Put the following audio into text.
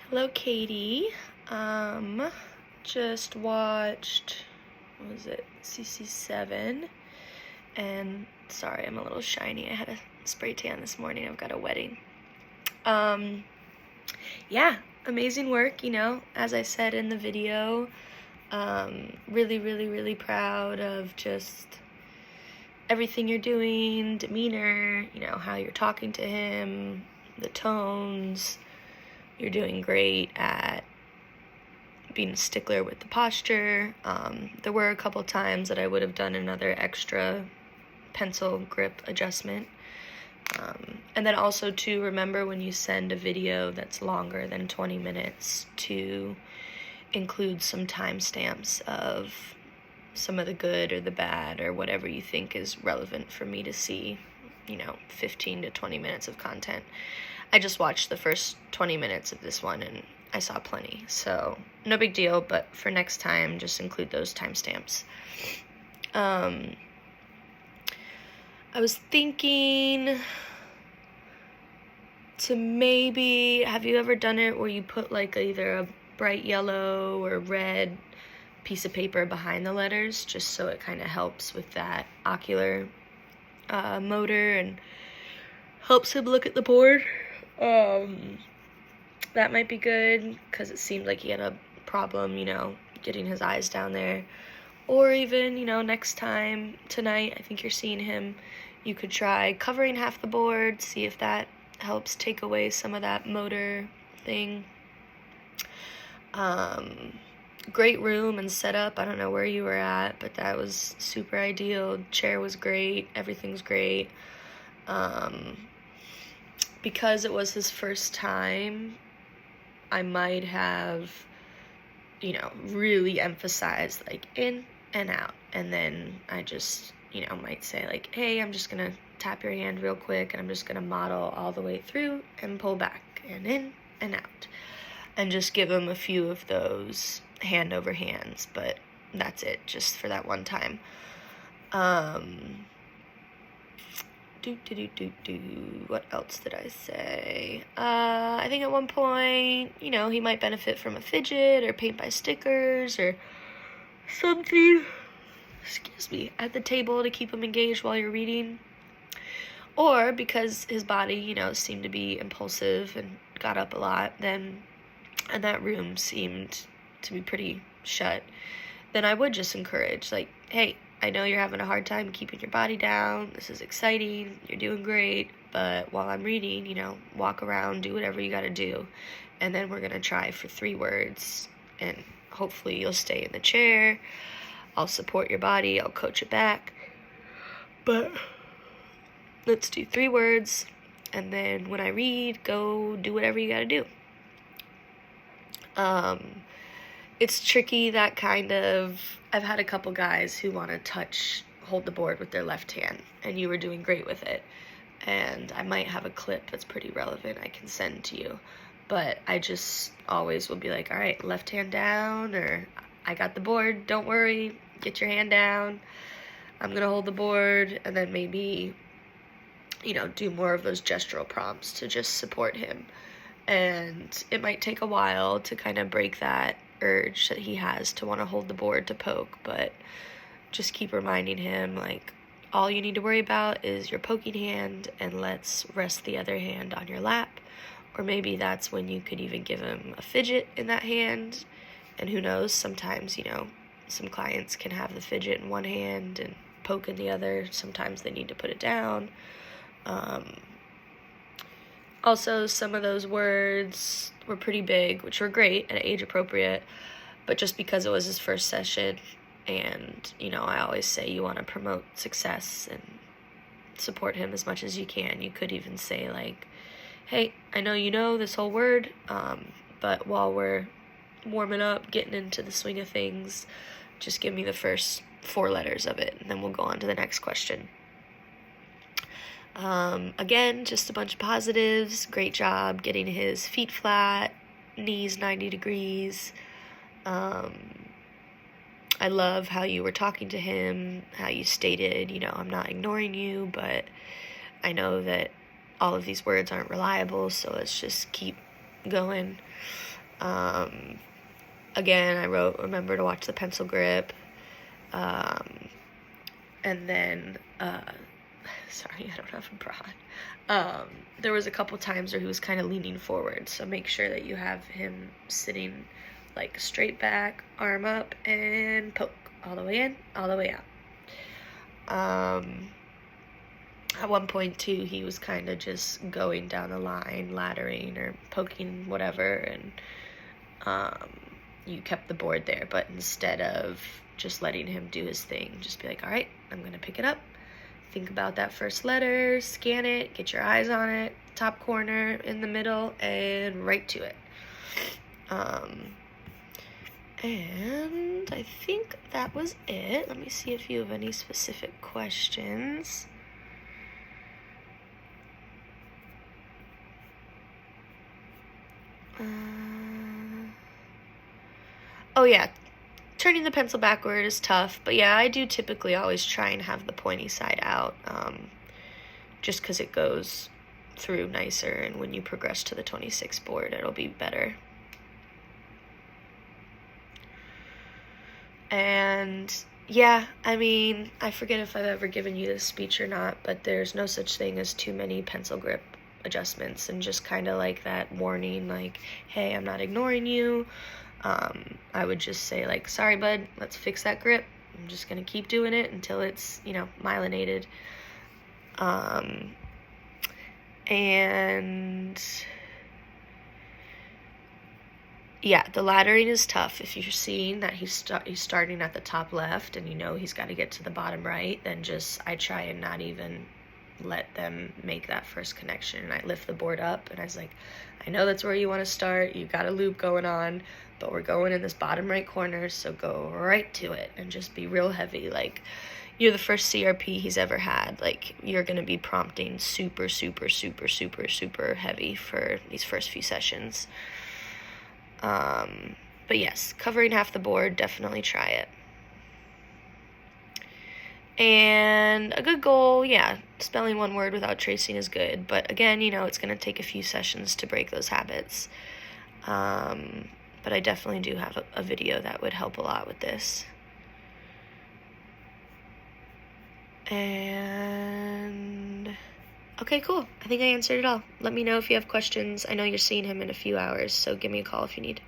Hello, Katie. Just watched, what was it, CC7, and sorry, I'm a little shiny. I had a spray tan this morning. I've got a wedding. Yeah, amazing work, as I said in the video. Really, really, really proud of just everything you're doing, demeanor, how you're talking to him, the tones. You're doing great at being a stickler with the posture. There were a couple times that I would have done another extra pencil grip adjustment. And then also to remember when you send a video that's longer than 20 minutes to include some timestamps of some of the good or the bad or whatever you think is relevant for me to see, 15 to 20 minutes of content. I just watched the first 20 minutes of this one and I saw plenty, so no big deal, but for next time, just include those timestamps. I was thinking to maybe, have you ever done it where you put like either a bright yellow or red piece of paper behind the letters, just so it kind of helps with that ocular motor and helps him look at the board? That might be good, because it seemed like he had a problem, getting his eyes down there. Or even, next time, tonight, I think you're seeing him, you could try covering half the board, see if that helps take away some of that motor thing. Great room and setup. I don't know where you were at, but that was super ideal. Chair was great. Everything's great. Because it was his first time, I might have, really emphasized like in and out. And then I just, might say like, hey, I'm just going to tap your hand real quick and I'm just going to model all the way through and pull back and in and out. And just give him a few of those hand over hands, but that's it, just for that one time. What else did I say? I think at one point, he might benefit from a fidget or paint by stickers or something, at the table to keep him engaged while you're reading. Or because his body, seemed to be impulsive and got up a lot, and that room seemed to be pretty shut, then I would just encourage, like, hey, I know you're having a hard time keeping your body down. This is exciting. You're doing great. But while I'm reading, walk around, do whatever you got to do. And then we're going to try for 3 words. And hopefully you'll stay in the chair. I'll support your body. I'll coach it back. But let's do 3 words. And then when I read, go do whatever you got to do. It's tricky, that kind of, I've had a couple guys who want to hold the board with their left hand, and you were doing great with it. And I might have a clip that's pretty relevant I can send to you. But I just always will be like, all right, left hand down, or I got the board, don't worry, get your hand down. I'm going to hold the board, and then maybe, do more of those gestural prompts to just support him. And it might take a while to kind of break that urge that he has to want to hold the board to poke, but just keep reminding him, like, all you need to worry about is your poking hand, and let's rest the other hand on your lap. Or maybe that's when you could even give him a fidget in that hand. And who knows, sometimes, some clients can have the fidget in one hand and poke in the other. Sometimes they need to put it down. Also, some of those words were pretty big, which were great and age appropriate, but just because it was his first session, and, I always say you want to promote success and support him as much as you can. You could even say, like, hey, I know you know this whole word, but while we're warming up, getting into the swing of things, just give me the first 4 letters of it, and then we'll go on to the next question. Again, just a bunch of positives. Great job getting his feet flat, knees 90 degrees. I love how you were talking to him, how you stated, I'm not ignoring you, but I know that all of these words aren't reliable, so let's just keep going. Again, I wrote, remember to watch the pencil grip. And then, sorry, I don't have a broad. There was a couple times where he was kind of leaning forward, so make sure that you have him sitting like straight back, arm up, and poke all the way in, all the way out. At one point too, he was kind of just going down the line, laddering or poking whatever, and you kept the board there, but instead of just letting him do his thing, just be like, all right, I'm gonna pick it up, think about that first letter, scan it, get your eyes on it, top corner, in the middle, and right to it. And I think that was it. Let me see if you have any specific questions. Oh yeah, turning the pencil backward is tough, but yeah, I do typically always try and have the pointy side out, just because it goes through nicer, and when you progress to the 26 board, it'll be better. And yeah, I mean, I forget if I've ever given you this speech or not, but there's no such thing as too many pencil grip adjustments, and just kind of like that warning, like, hey, I'm not ignoring you. I would just say, like, sorry, bud, let's fix that grip. I'm just going to keep doing it until it's, myelinated. And yeah, the laddering is tough. If you're seeing that he's starting at the top left and he's got to get to the bottom right, then I try and not even let them make that first connection. And I lift the board up and I was like, I know that's where you want to start. You got a loop going on, but we're going in this bottom right corner, so go right to it and just be real heavy. Like, you're the first CRP he's ever had. Like, you're going to be prompting super, super, super, super, super heavy for these first few sessions. But yes, covering half the board, definitely try it. And a good goal, yeah, spelling one word without tracing is good. But again, it's going to take a few sessions to break those habits. But I definitely do have a video that would help a lot with this. And okay, cool. I think I answered it all. Let me know if you have questions. I know you're seeing him in a few hours, so give me a call if you need.